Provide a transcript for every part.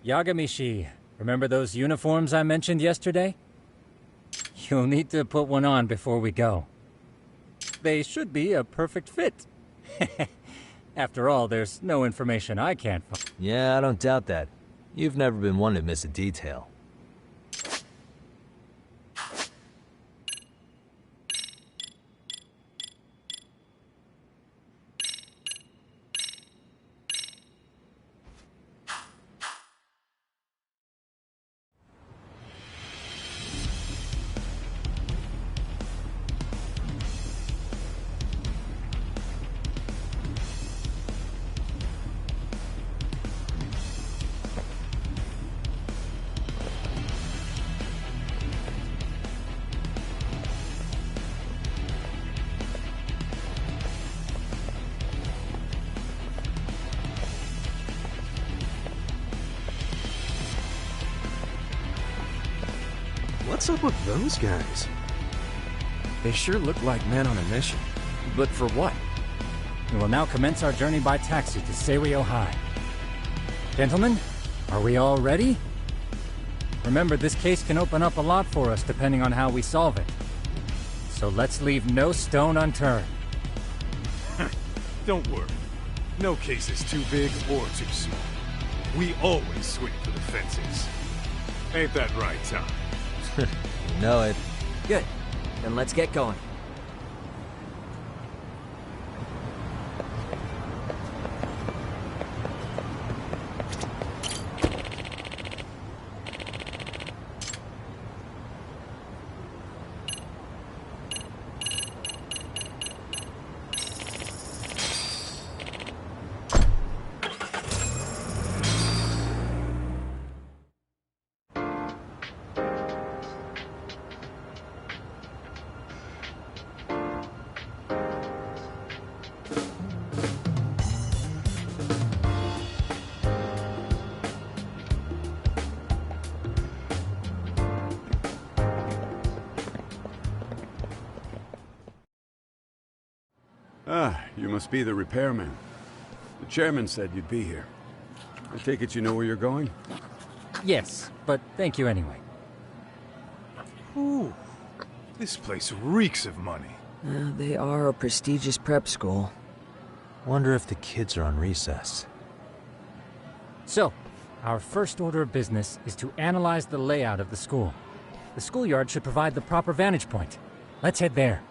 Yagamishi, remember those uniforms I mentioned yesterday? You'll need to put one on before we go. They should be a perfect fit. After all, there's no information I can't find. Yeah, I don't doubt that. You've never been one to miss a detail. What's up with those guys? They sure look like men on a mission. But for what? We will now commence our journey by taxi to Seiryo High. Gentlemen, are we all ready? Remember, this case can open up a lot for us depending on how we solve it. So let's leave no stone unturned. Don't worry. No case is too big or too small. We always swing for the fences. Ain't that right, Tom? You know it. Good. Then let's get going. Ah, you must be the repairman. The chairman said you'd be here. I take it you know where you're going? Yes, but thank you anyway. Ooh, this place reeks of money. They are a prestigious prep school. Wonder if the kids are on recess. So, our first order of business is to analyze the layout of the school. The schoolyard should provide the proper vantage point. Let's head there.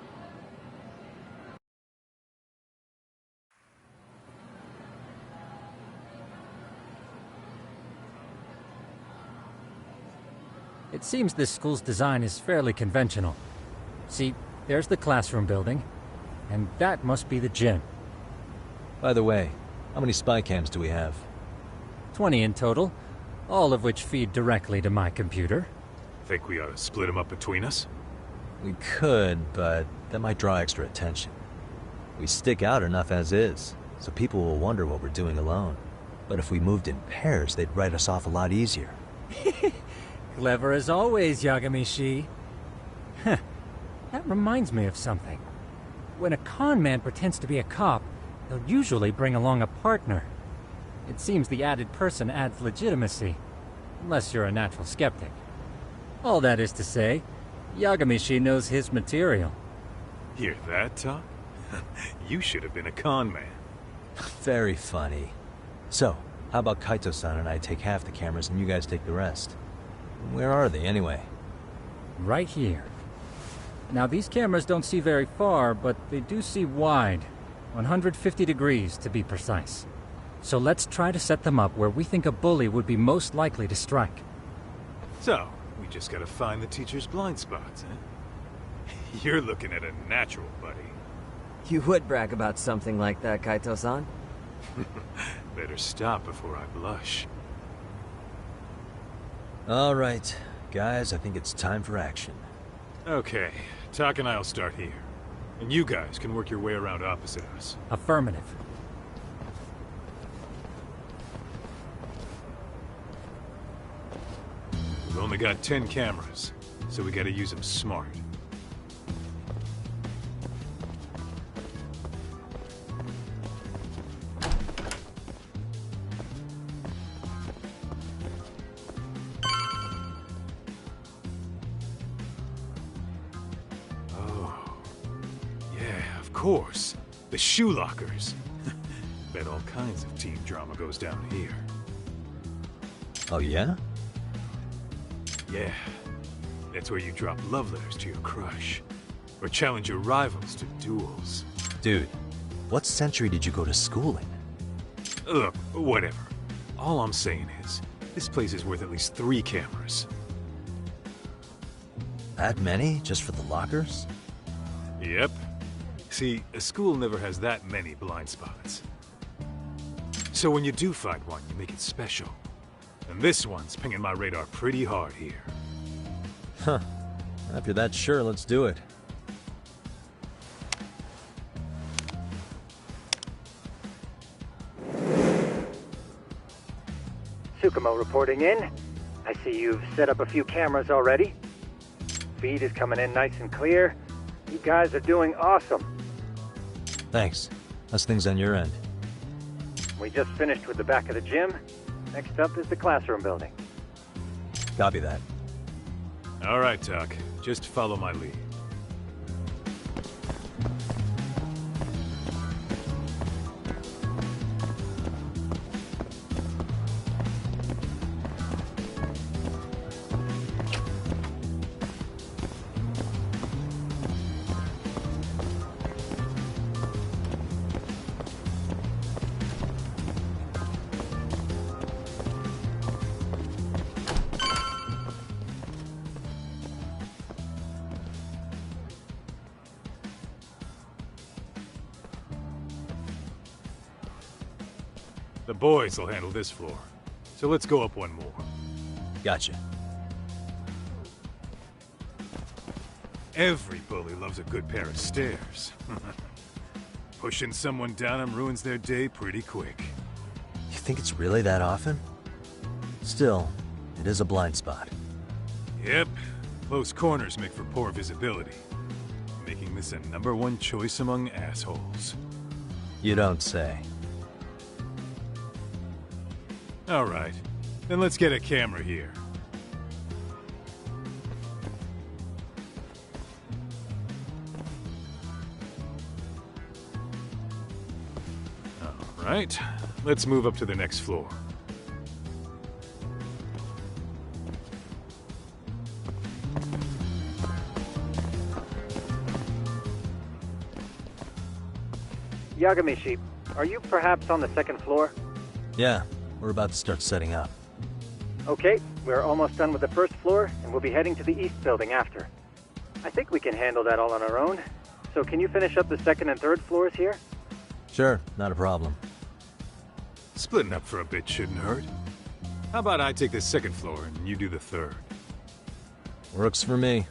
It seems this school's design is fairly conventional. See, there's the classroom building, and that must be the gym. By the way, how many spy cams do we have? 20 in total, all of which feed directly to my computer. Think we ought to split them up between us? We could, but that might draw extra attention. We stick out enough as is, so people will wonder what we're doing alone. But if we moved in pairs, they'd write us off a lot easier. Clever as always, Yagamishi. Huh. That reminds me of something. When a con man pretends to be a cop, they'll usually bring along a partner. It seems the added person adds legitimacy, unless you're a natural skeptic. All that is to say, Yagamishi knows his material. Hear that, Tom? You should have been a con man. Very funny. So, how about Kaito-san and I take half the cameras and you guys take the rest? Where are they, anyway? Right here. Now, these cameras don't see very far, but they do see wide. 150 degrees, to be precise. So let's try to set them up where we think a bully would be most likely to strike. So, we just gotta find the teacher's blind spots, huh? You're looking at a natural, buddy. You would brag about something like that, Kaito-san. Better stop before I blush. All right, guys, I think it's time for action. Okay, Tak and I'll start here. And you guys can work your way around opposite us. Affirmative. We've only got 10 cameras, so we gotta use them smart. course. The shoe lockers. Bet all kinds of teen drama goes down here. Oh, yeah? Yeah. That's where you drop love letters to your crush. Or challenge your rivals to duels. Dude, what century did you go to school in? Look, whatever. All I'm saying is, this place is worth at least 3 cameras. That many? Just for the lockers? Yep. See, a school never has that many blind spots. So when you do find one, you make it special. And this one's pinging my radar pretty hard here. Huh. If you're that sure, let's do it. Tsukumo reporting in. I see you've set up a few cameras already. Feed is coming in nice and clear. You guys are doing awesome. Thanks. How's things on your end? We just finished with the back of the gym. Next up is the classroom building. Copy that. All right, Doc. Just follow my lead. The boys will handle this floor. So let's go up one more. Gotcha. Every bully loves a good pair of stairs. Pushing someone down them ruins their day pretty quick. You think it's really that often? Still, it is a blind spot. Yep. Close corners make for poor visibility. Making this a #1 choice among assholes. You don't say. All right. Then let's get a camera here. All right. Let's move up to the next floor. Yagamishi, are you perhaps on the second floor? Yeah, we're about to start setting up. Okay, we're almost done with the first floor, and we'll be heading to the east building after. I think we can handle that all on our own. So can you finish up the second and third floors here? Sure, not a problem. Splitting up for a bit shouldn't hurt. How about I take the second floor and you do the third? Works for me.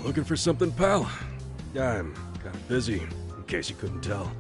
Looking for something, pal? I'm kind of busy, in case you couldn't tell.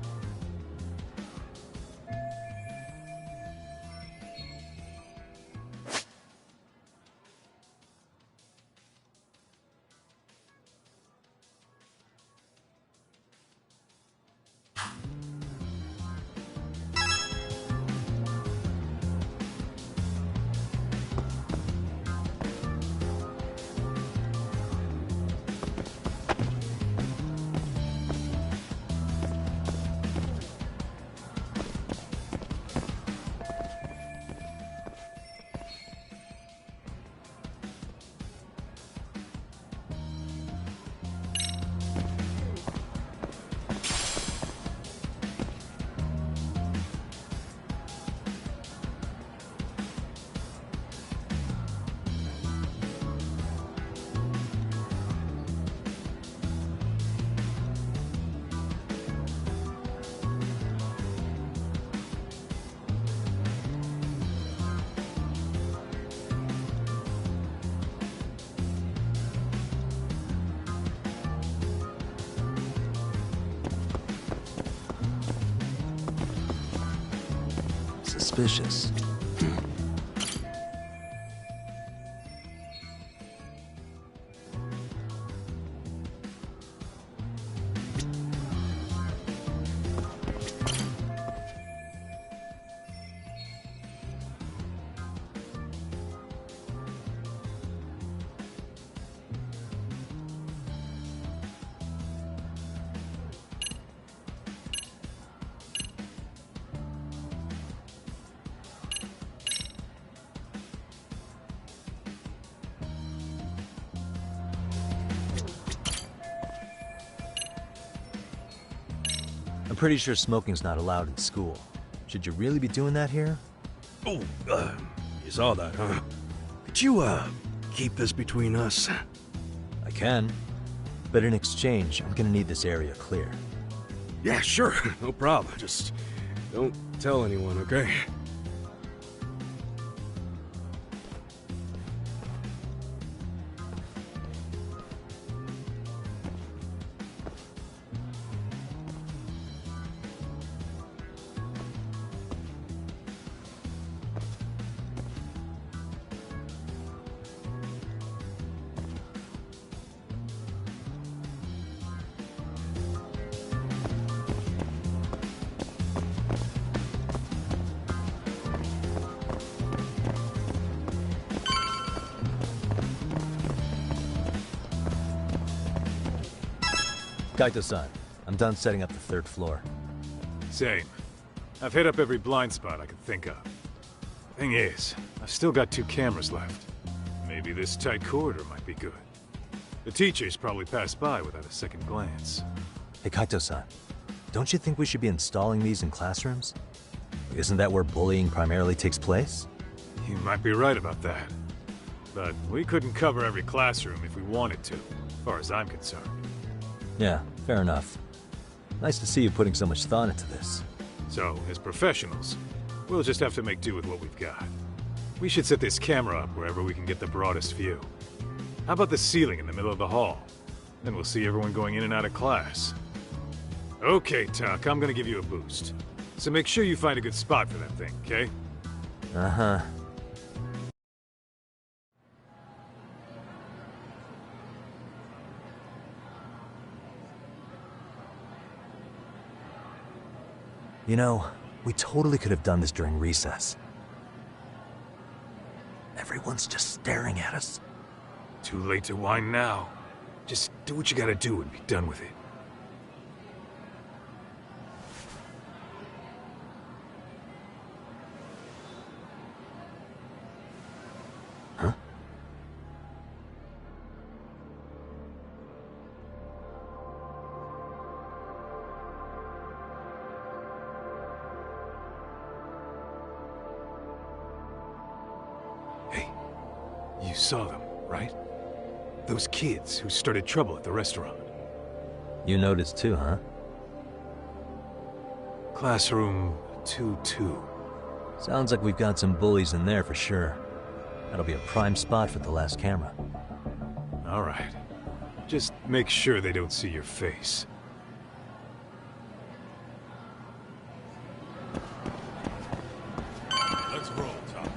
suspicious. I'm pretty sure smoking's not allowed in school. Should you really be doing that here? Oh, you saw that, huh? Could you, keep this between us? I can. But in exchange, I'm gonna need this area clear. Yeah, sure. No problem. Just don't tell anyone, okay? Kaito-san, I'm done setting up the third floor. Same. I've hit up every blind spot I could think of. Thing is, I've still got 2 cameras left. Maybe this tight corridor might be good. The teachers probably passed by without a second glance. Hey Kaito-san, don't you think we should be installing these in classrooms? Isn't that where bullying primarily takes place? You might be right about that. But we couldn't cover every classroom if we wanted to, as far as I'm concerned. Yeah, fair enough. Nice to see you putting so much thought into this. So, as professionals, we'll just have to make do with what we've got. We should set this camera up wherever we can get the broadest view. How about the ceiling in the middle of the hall? Then we'll see everyone going in and out of class. Okay, Tuck, I'm gonna give you a boost. So make sure you find a good spot for that thing, okay? Uh-huh. You know, we totally could have done this during recess. Everyone's just staring at us. Too late to whine now. Just do what you gotta do and be done with it. Huh? Hey, you saw them, right? Those kids who started trouble at the restaurant. You noticed too, huh? Classroom 2-2. Sounds like we've got some bullies in there for sure. That'll be a prime spot for the last camera. All right. Just make sure they don't see your face. Let's roll, Tom.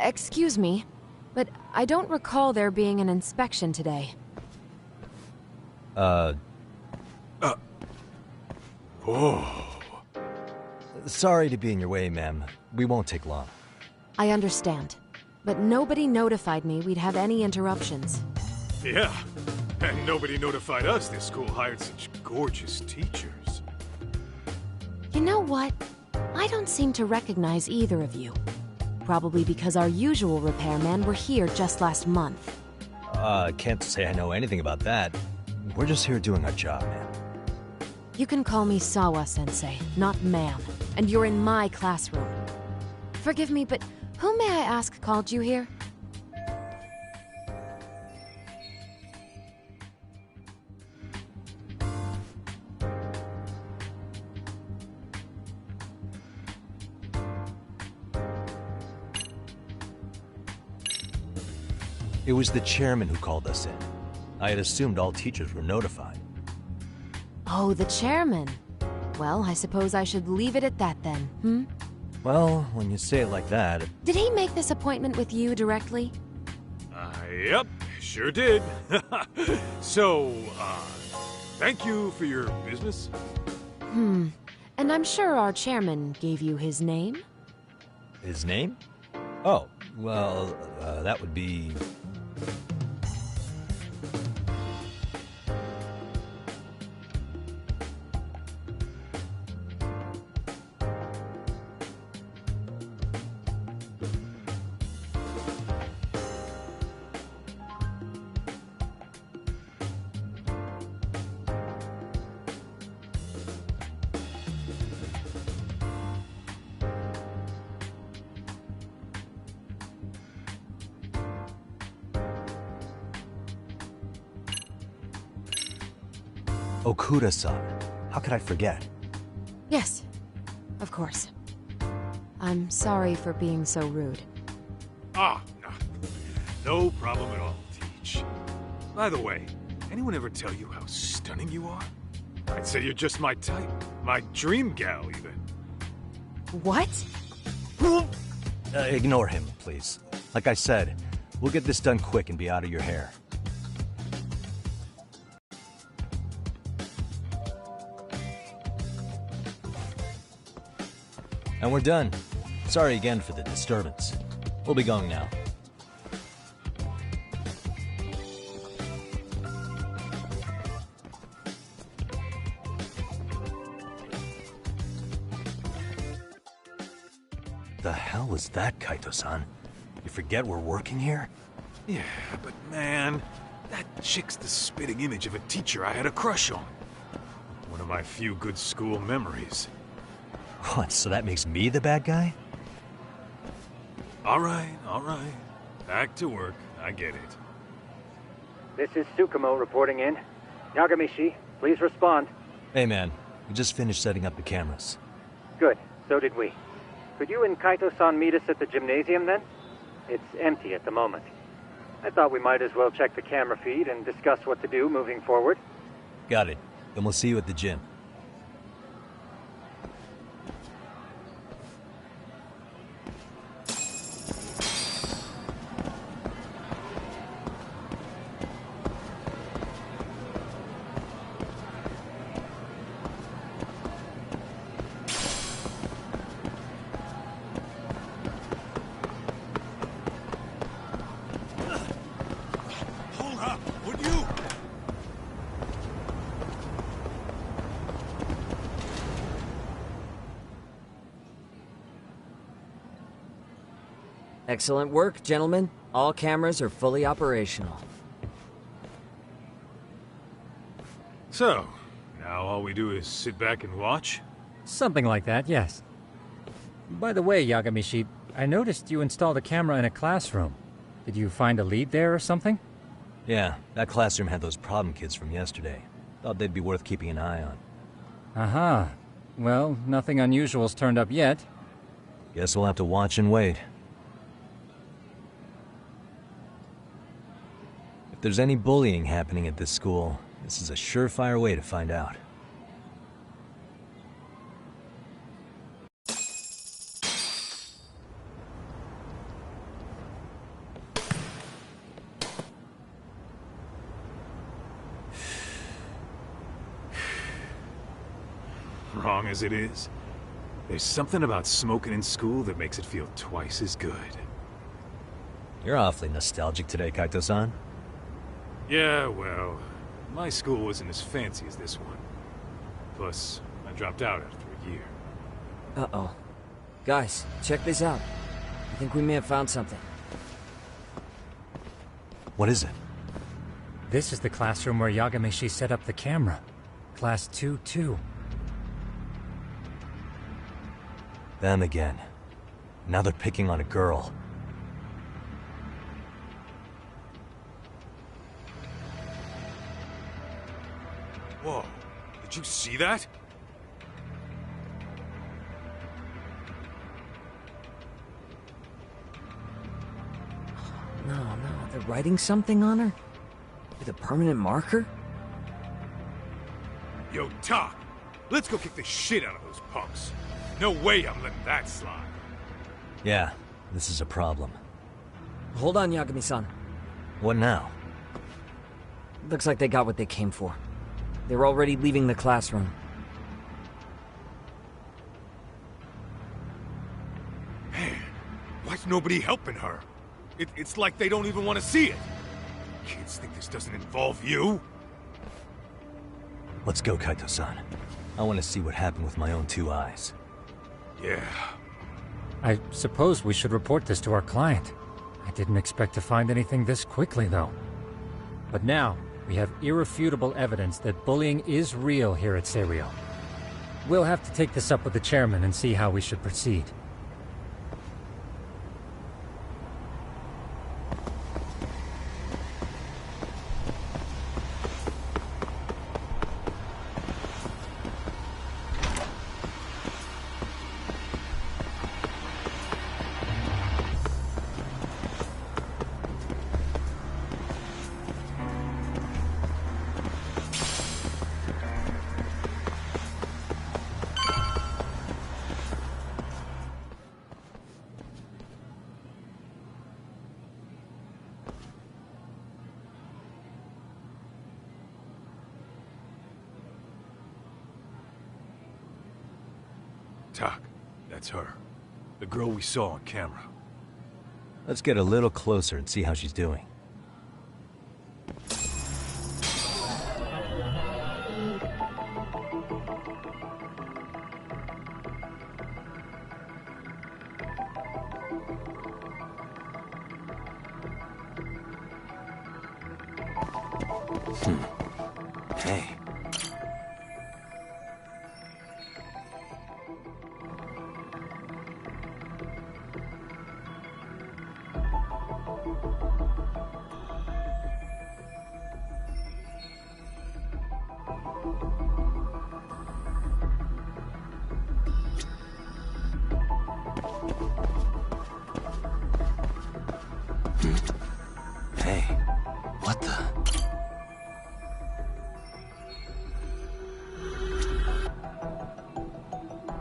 Excuse me, but I don't recall there being an inspection today. Oh. Sorry to be in your way, ma'am. We won't take long. I understand, but nobody notified me we'd have any interruptions. Yeah, and nobody notified us this school hired such gorgeous teachers. You know what? I don't seem to recognize either of you. Probably because our usual repairmen were here just last month. Can't say I know anything about that. We're just here doing our job, man. You can call me Sawa-sensei, not ma'am, and you're in my classroom. Forgive me, but who may I ask called you here? It was the chairman who called us in. I had assumed all teachers were notified. Oh, the chairman. Well, I suppose I should leave it at that then, hmm? Well, when you say it like that... Did he make this appointment with you directly? Yep, sure did. So, thank you for your business. And I'm sure our chairman gave you his name? His name? Oh, well, that would be... Okuda-san. How could I forget? Yes, of course. I'm sorry for being so rude. No. No problem at all, Teach. By the way, anyone ever tell you how stunning you are? I'd say you're just my type. My dream gal, even. What? Ignore him, please. Like I said, we'll get this done quick and be out of your hair. And we're done. Sorry again for the disturbance. We'll be going now. The hell was that, Kaito-san? You forget we're working here? Yeah, but man, that chick's the spitting image of a teacher I had a crush on. One of my few good school memories. What, so that makes me the bad guy? All right. Back to work. I get it. This is Tsukumo reporting in. Yagamishi, please respond. Hey man, we just finished setting up the cameras. Good, so did we. Could you and Kaito-san meet us at the gymnasium then? It's empty at the moment. I thought we might as well check the camera feed and discuss what to do moving forward. Got it. Then we'll see you at the gym. Excellent work, gentlemen. All cameras are fully operational. So, now all we do is sit back and watch? Something like that, yes. By the way, Yagamishi, I noticed you installed a camera in a classroom. Did you find a lead there or something? Yeah, that classroom had those problem kids from yesterday. Thought they'd be worth keeping an eye on. Aha. Well, nothing unusual's turned up yet. Guess we'll have to watch and wait. If there's any bullying happening at this school, this is a surefire way to find out. Wrong as it is, there's something about smoking in school that makes it feel twice as good. You're awfully nostalgic today, Kaito-san. Yeah, well, my school wasn't as fancy as this one. Plus, I dropped out after a year. Uh-oh. Guys, check this out. I think we may have found something. What is it? This is the classroom where Yagamishi set up the camera. Class 2-2. Them again. Now they're picking on a girl. Whoa, did you see that? No, they're writing something on her? With a permanent marker? Yo, Talk! Let's go kick the shit out of those punks. No way I'm letting that slide. Yeah, this is a problem. Hold on, Yagami-san. What now? Looks like they got what they came for. They're already leaving the classroom. Man, why's nobody helping her? It's like they don't even want to see it. Kids think this doesn't involve you? Let's go, Kaito-san. I want to see what happened with my own 2 eyes. Yeah. I suppose we should report this to our client. I didn't expect to find anything this quickly, though. But now, we have irrefutable evidence that bullying is real here at Serio. We'll have to take this up with the chairman and see how we should proceed. Tak, that's her. The girl we saw on camera. Let's get a little closer and see how she's doing. Hey. Hey, what the?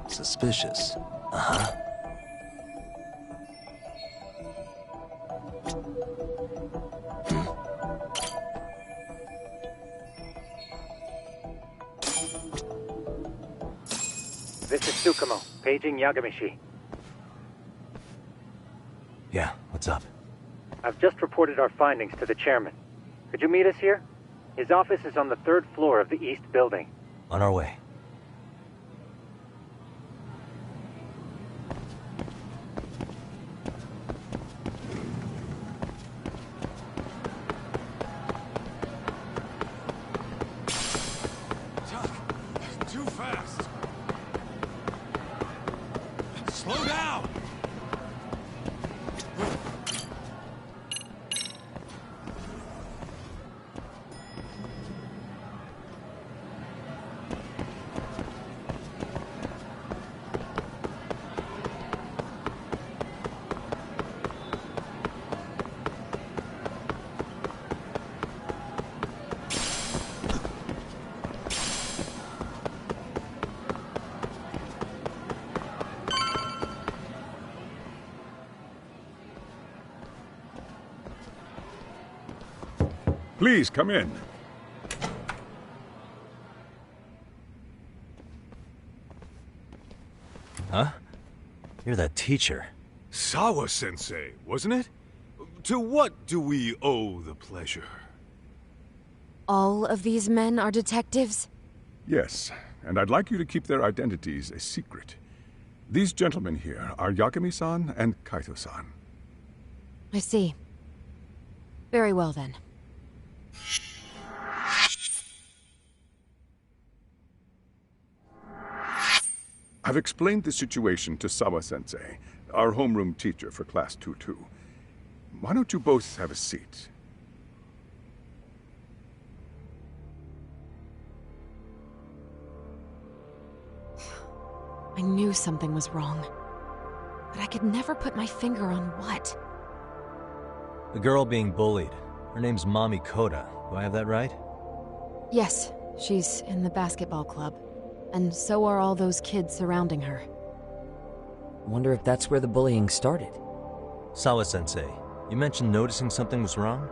Suspicious. Uh-huh. This is Tsukumo, paging Yagamishi. Yeah, what's up? I've just reported our findings to the chairman. Could you meet us here? His office is on the 3rd floor of the east building. On our way. Too fast. Slow down. Please, come in. Huh? You're that teacher. Sawa-sensei, wasn't it? To what do we owe the pleasure? All of these men are detectives? Yes, and I'd like you to keep their identities a secret. These gentlemen here are Yagami-san and Kaito-san. I see. Very well, then. I've explained the situation to Sawa-sensei, our homeroom teacher for Class 2-2. Why don't you both have a seat? I knew something was wrong, but I could never put my finger on what. The girl being bullied. Her name's Mommy Koda. Do I have that right? Yes, she's in the basketball club. And so are all those kids surrounding her. Wonder if that's where the bullying started. Sawa-sensei, you mentioned noticing something was wrong?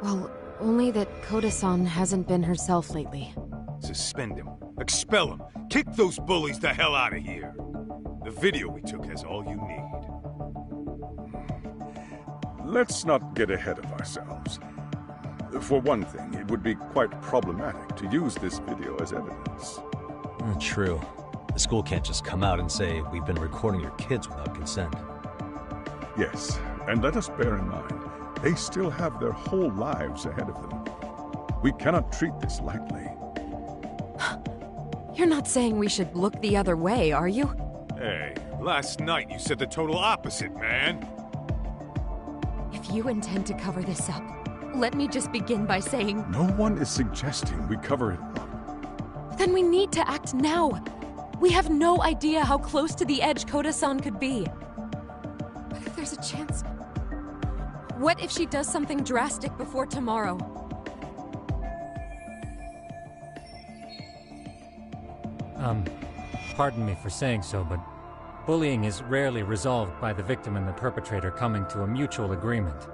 Well, only that Koda-san hasn't been herself lately. Suspend him. Expel him. Kick those bullies the hell out of here. The video we took has all you need. Let's not get ahead of ourselves. For one thing, it would be quite problematic to use this video as evidence. True. The school can't just come out and say, we've been recording your kids without consent. Yes, and let us bear in mind, they still have their whole lives ahead of them. We cannot treat this lightly. You're not saying we should look the other way, are you? Hey, last night you said the total opposite, man. If you intend to cover this up, let me just begin by saying... No one is suggesting we cover it up. Then we need to act now. We have no idea how close to the edge Koda-san could be. What if there's a chance? What if she does something drastic before tomorrow? Pardon me for saying so, but bullying is rarely resolved by the victim and the perpetrator coming to a mutual agreement.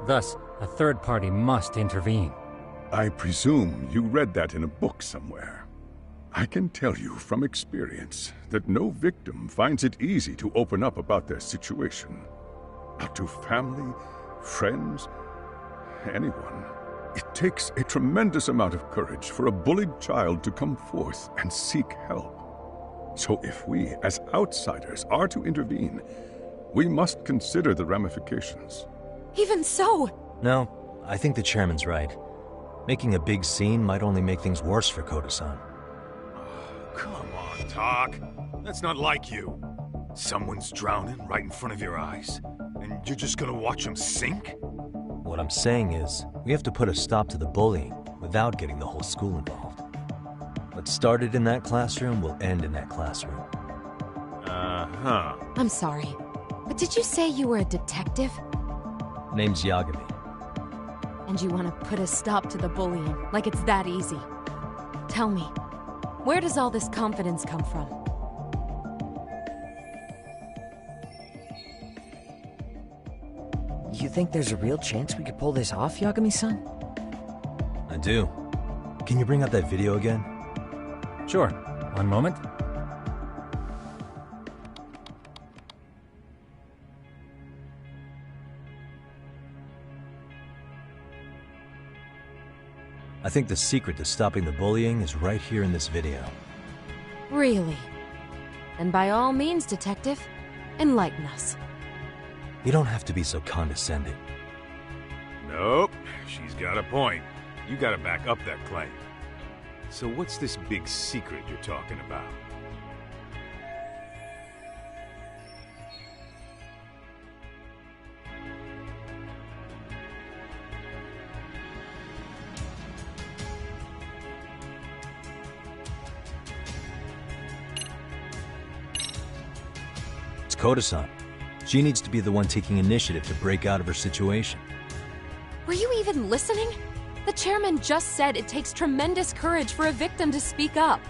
Thus, a third party must intervene. I presume you read that in a book somewhere. I can tell you from experience that no victim finds it easy to open up about their situation. Not to family, friends, anyone. It takes a tremendous amount of courage for a bullied child to come forth and seek help. So if we, as outsiders, are to intervene, we must consider the ramifications. Even so! No, I think the chairman's right. Making a big scene might only make things worse for Koda-san. Come on, Talk. That's not like you. Someone's drowning right in front of your eyes, and you're just gonna watch them sink? What I'm saying is, we have to put a stop to the bullying without getting the whole school involved. What started in that classroom will end in that classroom. Uh-huh. I'm sorry, but did you say you were a detective? Name's Yagami. And you want to put a stop to the bullying, like it's that easy. Tell me, where does all this confidence come from? You think there's a real chance we could pull this off, Yagami-san? I do. Can you bring up that video again? Sure. One moment. I think the secret to stopping the bullying is right here in this video. Really? Then by all means, detective, enlighten us. You don't have to be so condescending. Nope, she's got a point. You gotta back up that claim. So what's this big secret you're talking about? It's Koda-san. She needs to be the one taking initiative to break out of her situation. Were you even listening? The chairman just said it takes tremendous courage for a victim to speak up.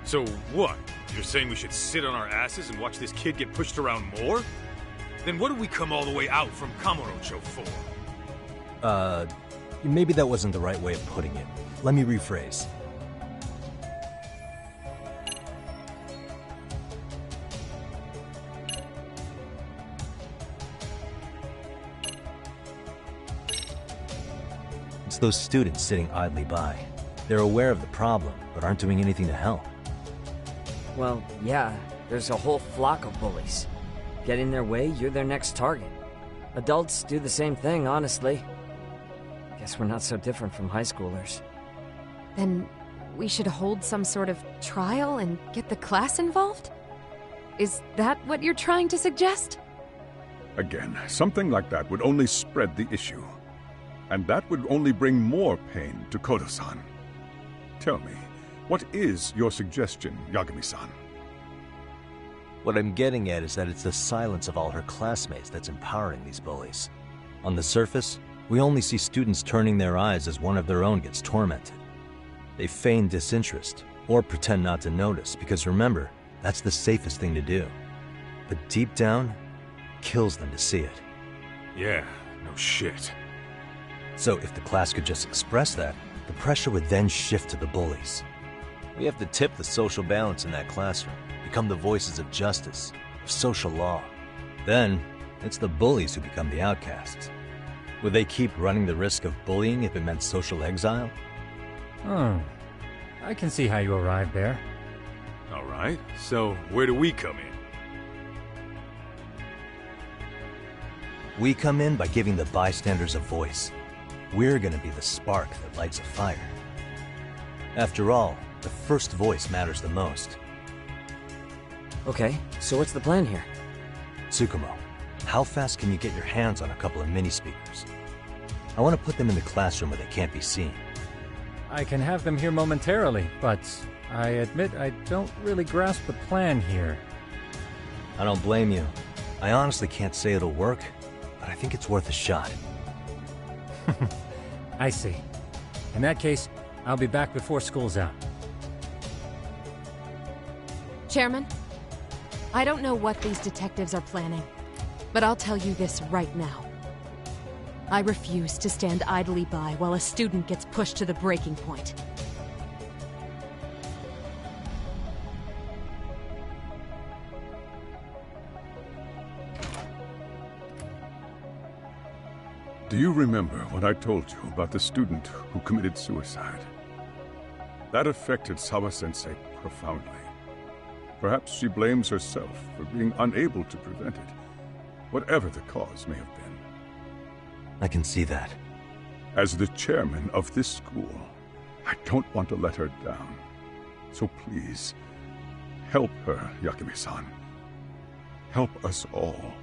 So what? You're saying we should sit on our asses and watch this kid get pushed around more? Then what did we come all the way out from Kamurocho for? Maybe that wasn't the right way of putting it. Let me rephrase. It's those students sitting idly by. They're aware of the problem, but aren't doing anything to help. Well, yeah, there's a whole flock of bullies. Get in their way, you're their next target. Adults do the same thing, honestly. Guess we're not so different from high schoolers. Then we should hold some sort of trial and get the class involved? Is that what you're trying to suggest? Again, something like that would only spread the issue. And that would only bring more pain to Koda-san. Tell me, what is your suggestion, Yagami-san? What I'm getting at is that it's the silence of all her classmates that's empowering these bullies. On the surface, we only see students turning their eyes as one of their own gets tormented. They feign disinterest, or pretend not to notice, because remember, that's the safest thing to do. But deep down, kills them to see it. Yeah, no shit. So if the class could just express that, the pressure would then shift to the bullies. We have to tip the social balance in that classroom, become the voices of justice, of social law. Then, it's the bullies who become the outcasts. Would they keep running the risk of bullying if it meant social exile? Oh, I can see how you arrived there. All right, so where do we come in? We come in by giving the bystanders a voice. We're gonna be the spark that lights a fire. After all, the first voice matters the most. Okay, so what's the plan here? Tsukumo, how fast can you get your hands on a couple of mini-speakers? I want to put them in the classroom where they can't be seen. I can have them here momentarily, but I admit I don't really grasp the plan here. I don't blame you. I honestly can't say it'll work, but I think it's worth a shot. I see. In that case, I'll be back before school's out. Chairman, I don't know what these detectives are planning, but I'll tell you this right now. I refuse to stand idly by while a student gets pushed to the breaking point. Do you remember what I told you about the student who committed suicide? That affected Sawa-sensei profoundly. Perhaps she blames herself for being unable to prevent it, whatever the cause may have been. I can see that. As the chairman of this school, I don't want to let her down. So please, help her, Yakume-san. Help us all.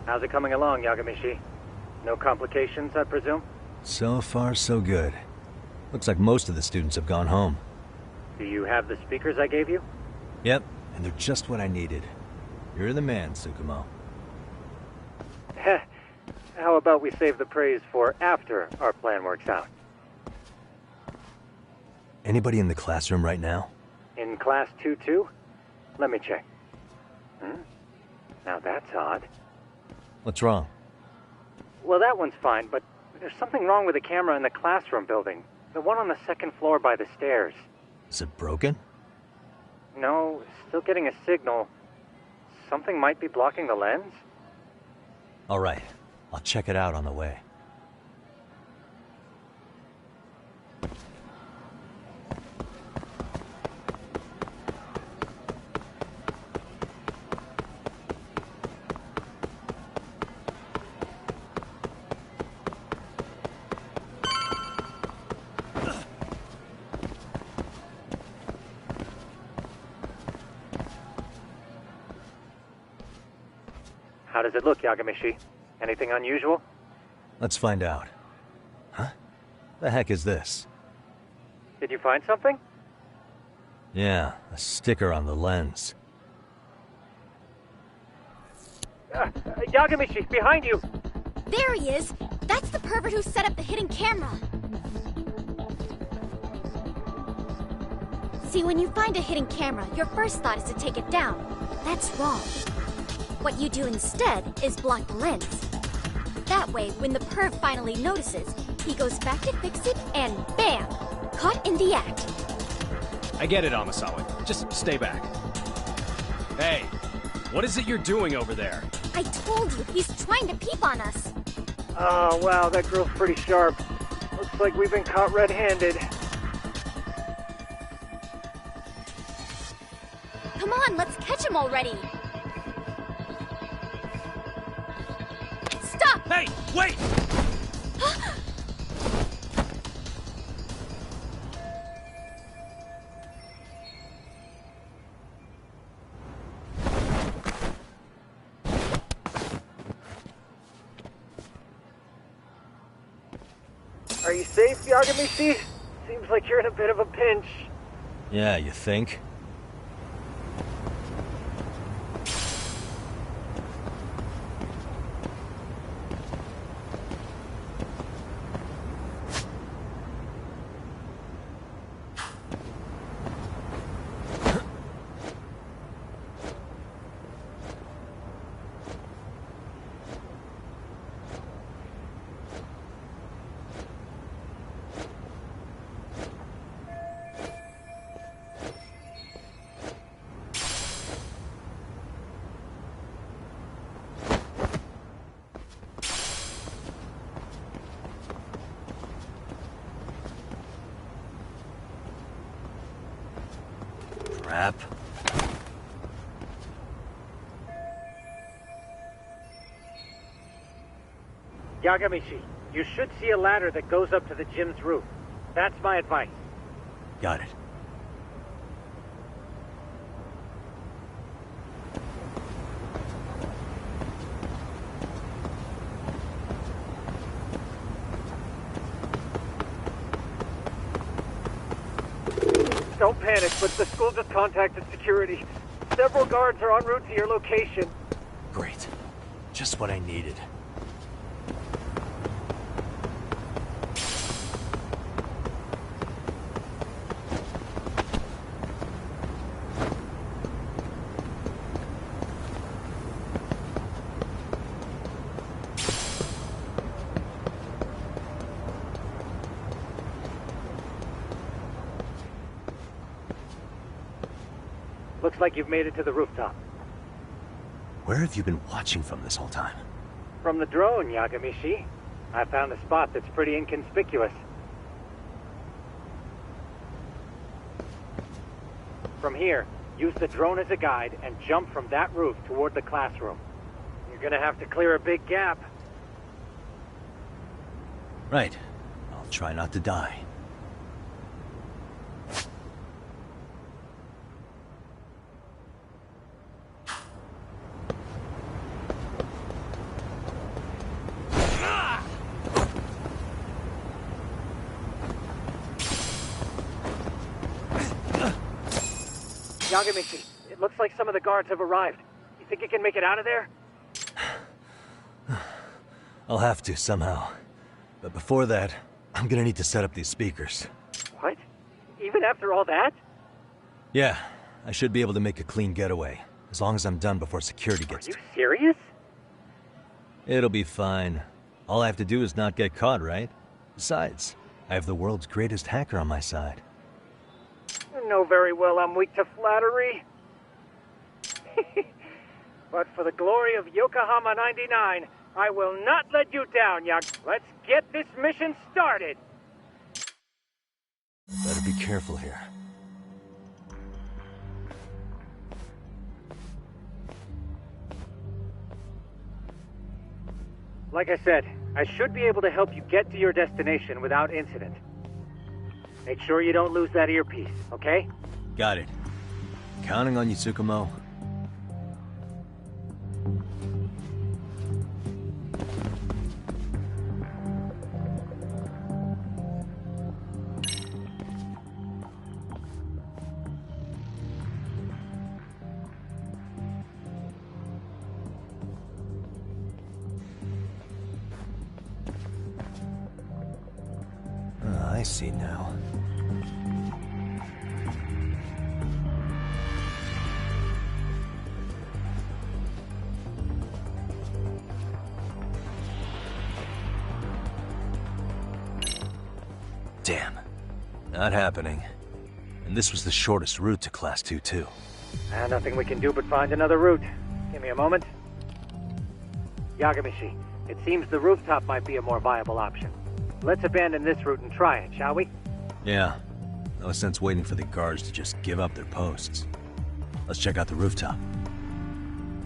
How's it coming along, Yagamishi? No complications, I presume? So far, so good. Looks like most of the students have gone home. Do you have the speakers I gave you? Yep, and they're just what I needed. You're the man, Tsukumo. Heh. How about we save the praise for after our plan works out? Anybody in the classroom right now? In class 2-2? Let me check. Now that's odd. What's wrong? Well, that one's fine, but there's something wrong with the camera in the classroom building. The one on the second floor by the stairs. Is it broken? No, still getting a signal. Something might be blocking the lens? All right, I'll check it out on the way. How does it look, Yagamishi? Anything unusual? Let's find out. Huh? The heck is this? Did you find something? Yeah, a sticker on the lens. Yagamishi, behind you! There he is! That's the pervert who set up the hidden camera! See, when you find a hidden camera, your first thought is to take it down. That's wrong. What you do instead is block the lens. That way, when the perv finally notices, he goes back to fix it and bam! Caught in the act. I get it, Amasawa. Just stay back. Hey, what is it you're doing over there? I told you, he's trying to peep on us. Oh, wow, that girl's pretty sharp. Looks like we've been caught red-handed. Come on, let's catch him already. Stop! Hey, wait! Are you safe, Yagamishi? Seems like you're in a bit of a pinch. Yeah, you think? Crap. Yagamishi, you should see a ladder that goes up to the gym's roof. That's my advice. Got it. Don't panic, but the school just contacted security. Several guards are en route to your location. Great. Just what I needed. Looks like you've made it to the rooftop. Where have you been watching from this whole time? From the drone, Yagamishi. I found a spot that's pretty inconspicuous. From here, use the drone as a guide and jump from that roof toward the classroom. You're gonna have to clear a big gap. Right. I'll try not to die. Yagamishi, it looks like some of the guards have arrived. You think you can make it out of there? I'll have to, somehow. But before that, I'm gonna need to set up these speakers. What? Even after all that? Yeah, I should be able to make a clean getaway, as long as I'm done before security gets Are you serious? It'll be fine. All I have to do is not get caught, right? Besides, I have the world's greatest hacker on my side. You know very well I'm weak to flattery. But for the glory of Yokohama 99, I will not let you down, Let's get this mission started! Better be careful here. Like I said, I should be able to help you get to your destination without incident. Make sure you don't lose that earpiece, okay? Got it. Counting on you, Tsukumo. I see now. Damn. Not happening. And this was the shortest route to Class 2, too. Nothing we can do but find another route. Give me a moment. Yagamishi, it seems the rooftop might be a more viable option. Let's abandon this route and try it, shall we? Yeah. No sense waiting for the guards to just give up their posts. Let's check out the rooftop.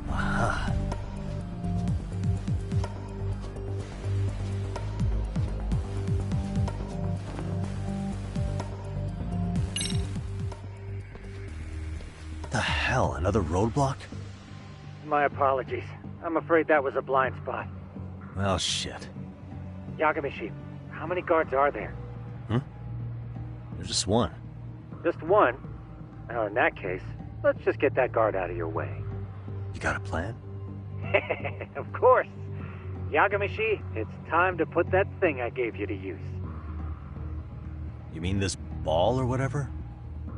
Aha. What the hell? Another roadblock? My apologies. I'm afraid that was a blind spot. Well, shit. Yagamishi, how many guards are there? There's There's just one. Just one? Well, in that case, let's just get that guard out of your way. You got a plan? Of course. Yagamishi, it's time to put that thing I gave you to use. You mean this ball or whatever?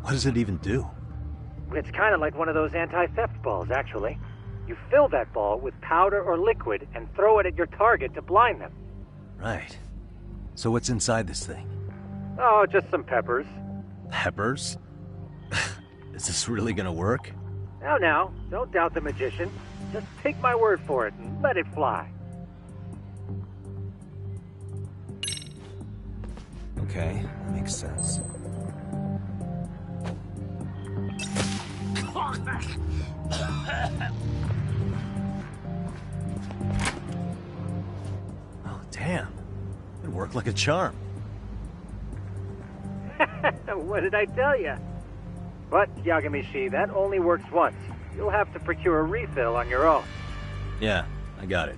What does it even do? It's kind of like one of those anti-theft balls, actually. You fill that ball with powder or liquid and throw it at your target to blind them. Right. So what's inside this thing? Oh, just some peppers. Peppers? Is this really gonna work? Now, don't doubt the magician. Just take my word for it and let it fly. Okay, that makes sense. Oh, damn. It worked like a charm. What did I tell you? But, Yagamishi, that only works once. You'll have to procure a refill on your own. Yeah, I got it.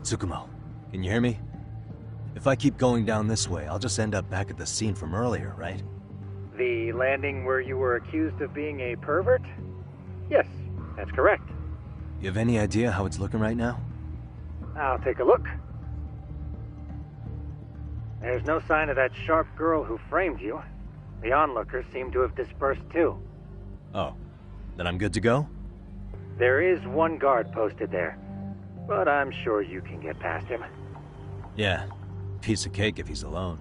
Tsukumo, can you hear me? If I keep going down this way, I'll just end up back at the scene from earlier, right? The landing where you were accused of being a pervert? Yes, that's correct. You have any idea how it's looking right now? I'll take a look. There's no sign of that sharp girl who framed you. The onlookers seem to have dispersed too. Oh, then I'm good to go? There is one guard posted there, but I'm sure you can get past him. Yeah, piece of cake if he's alone.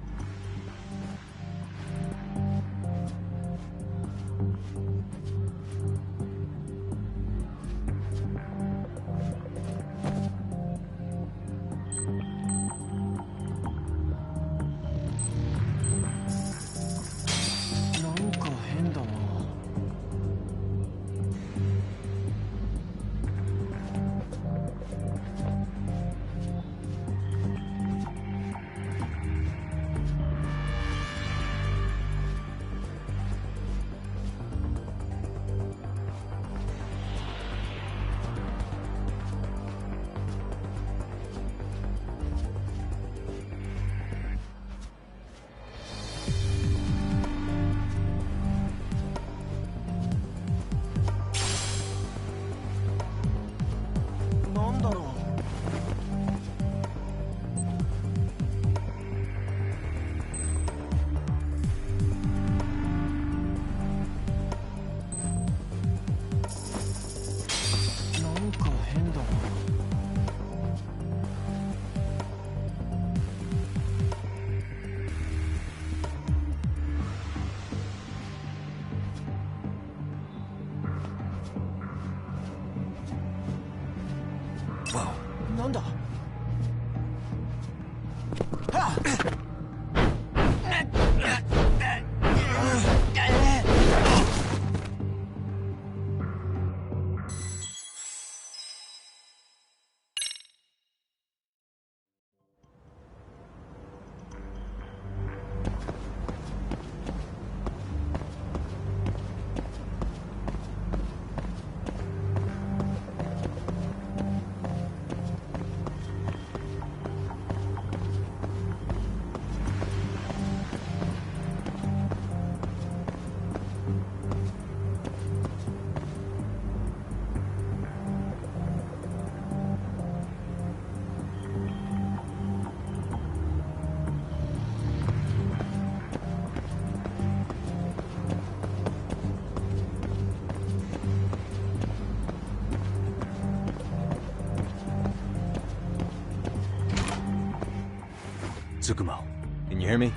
Tsukumo, can you hear me?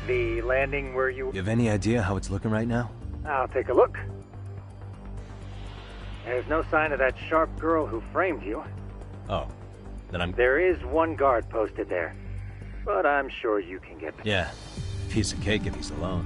The landing where You have any idea how it's looking right now? I'll take a look. There's no sign of that sharp girl who framed you. Oh, then I'm... There is one guard posted there, but I'm sure you can get... Yeah, piece of cake if he's alone.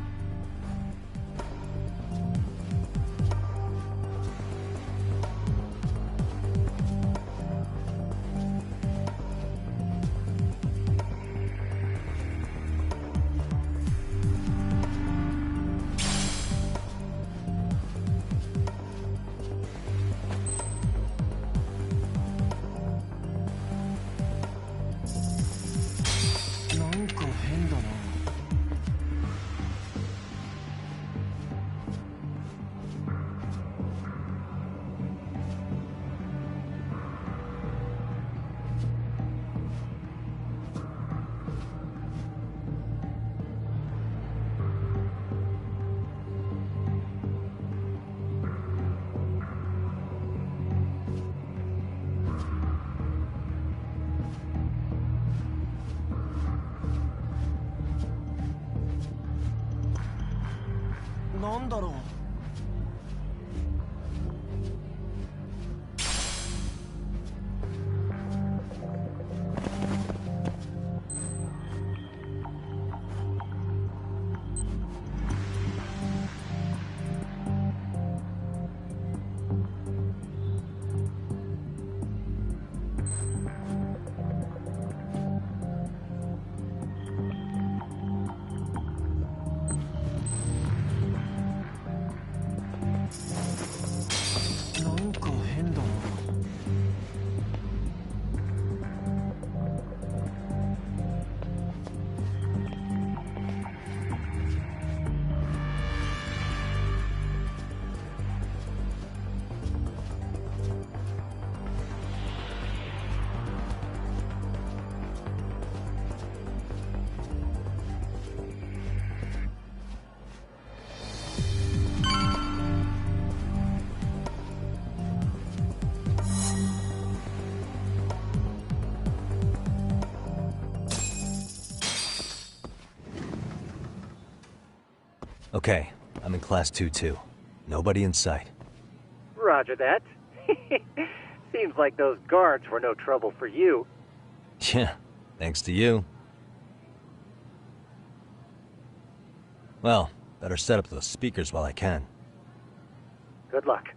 Okay, I'm in Class 2-2. Nobody in sight. Roger that. Seems like those guards were no trouble for you. Yeah, thanks to you. Well, better set up those speakers while I can. Good luck.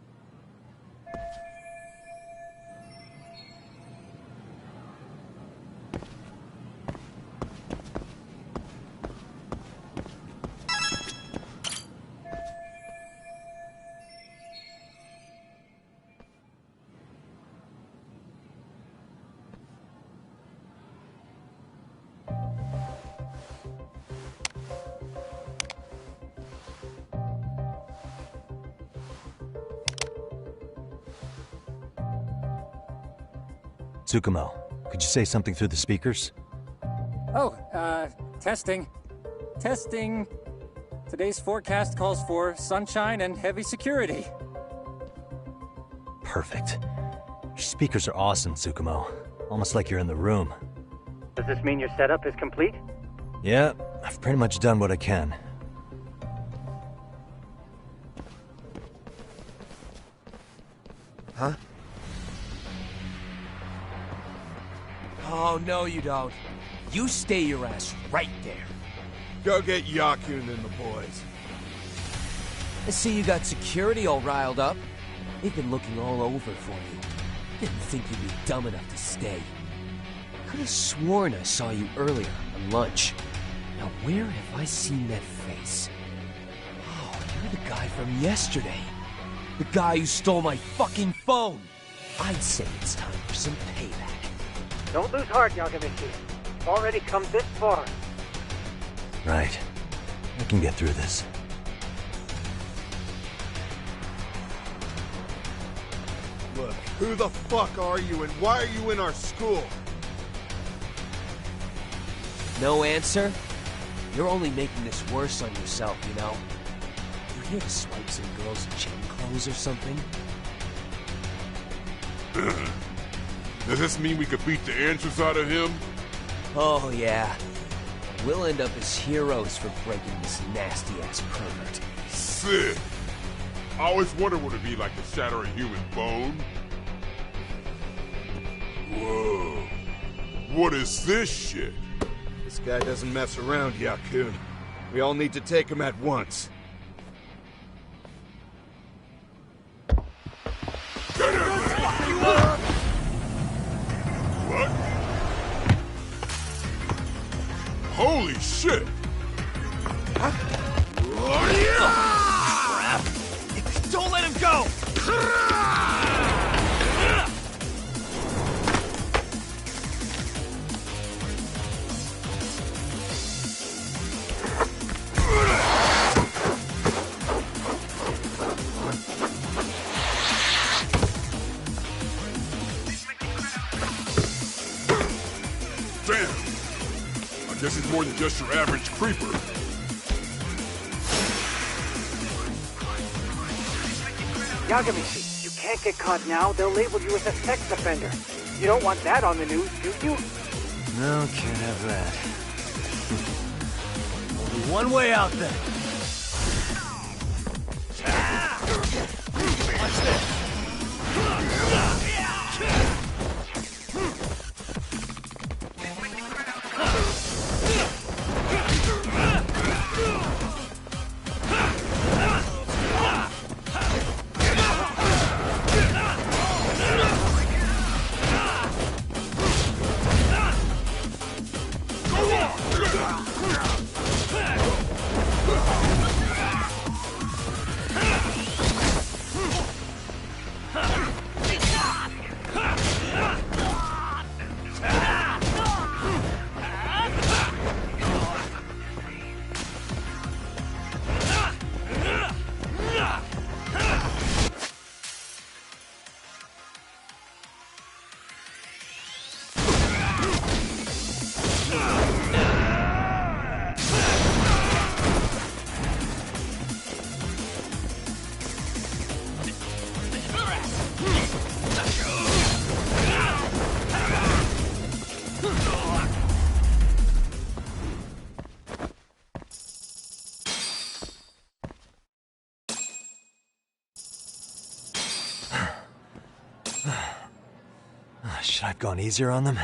Tsukumo, could you say something through the speakers? Oh, testing. Testing. Today's forecast calls for sunshine and heavy security. Perfect. Your speakers are awesome, Tsukumo. Almost like you're in the room. Does this mean your setup is complete? Yeah, I've pretty much done what I can. Huh? Oh, no you don't. You stay your ass right there. Go get Yakun and the boys. I see you got security all riled up. They've been looking all over for you. Didn't think you'd be dumb enough to stay. Could have sworn I saw you earlier on lunch. Now where have I seen that face? Oh, you're the guy from yesterday. The guy who stole my fucking phone. I'd say it's time for some payback. Don't lose heart, Yagamichi. Already come this far. Right. I can get through this. Look, who the fuck are you and why are you in our school? No answer? You're only making this worse on yourself, you know? You're here to swipe some girls in chain clothes or something? Does this mean we could beat the answers out of him? Oh, yeah. We'll end up as heroes for breaking this nasty-ass pervert. Sick! I always wondered what it'd be like to shatter a human bone. Whoa. What is this shit? This guy doesn't mess around, Yakun. We all need to take him at once. Get in there! What? Holy shit! Crap! Don't let him go! Damn! I guess he's more than just your average creeper. Yagamishi, you can't get caught now. They'll label you as a sex offender. You don't want that on the news, do you? No, can't have that. Only one way out then. Watch this. Should I have gone easier on them?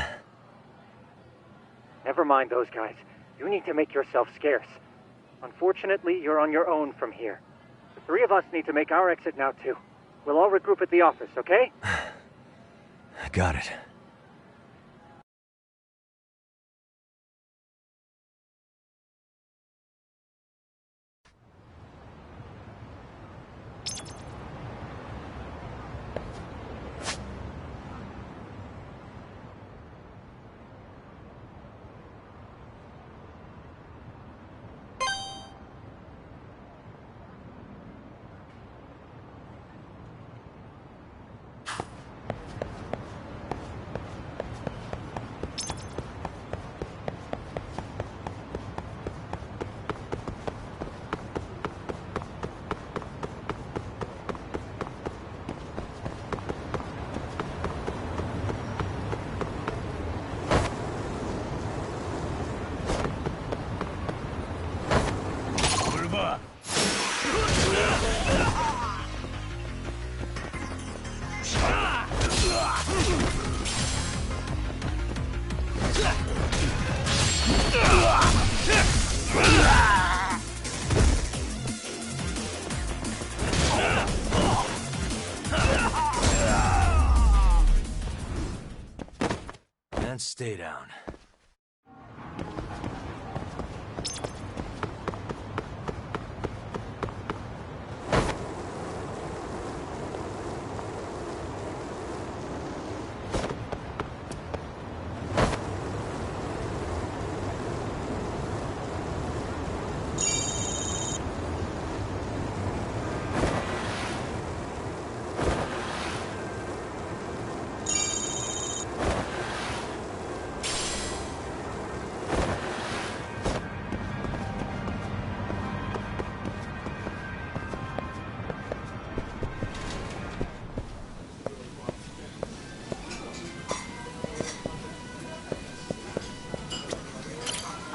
Never mind those guys. You need to make yourself scarce. Unfortunately, you're on your own from here. The three of us need to make our exit now, too. We'll all regroup at the office, okay? Got it. And stay down.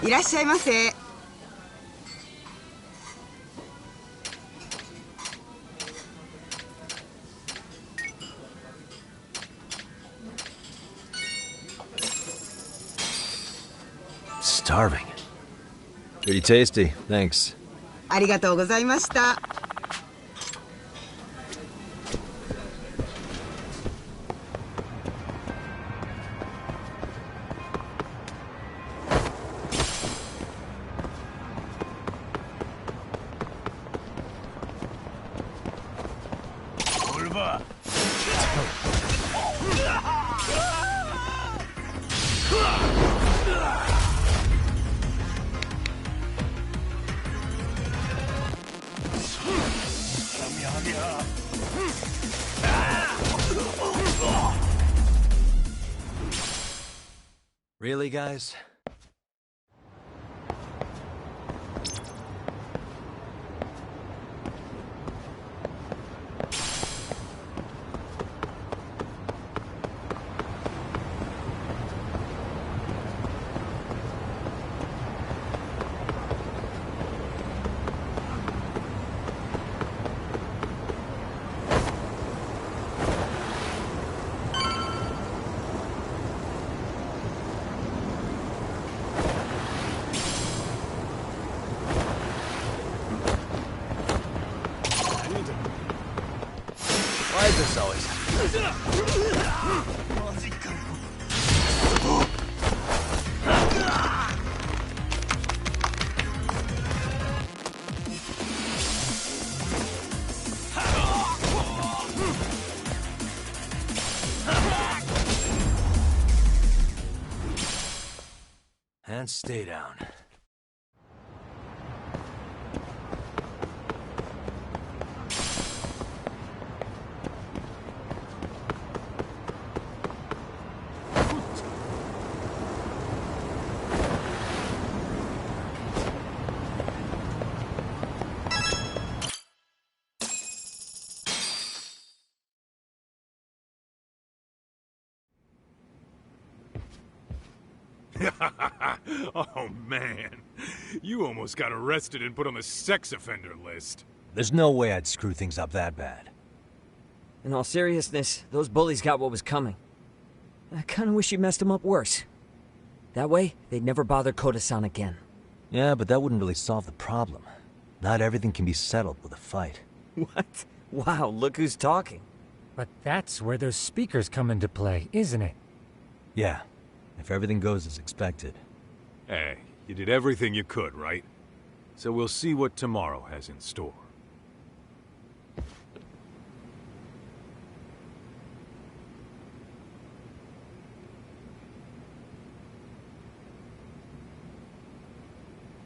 いらっしゃいませ。Starving. Pretty tasty, thanks. ありがとうございました。Really, guys? Why is this always... And stay down. Oh, man. You almost got arrested and put on the sex offender list. There's no way I'd screw things up that bad. In all seriousness, those bullies got what was coming. I kinda wish you messed them up worse. That way, they'd never bother Koda-san again. Yeah, but that wouldn't really solve the problem. Not everything can be settled with a fight. What? Wow, look who's talking. But that's where those speakers come into play, isn't it? Yeah, if everything goes as expected. Hey, you did everything you could, right? So we'll see what tomorrow has in store.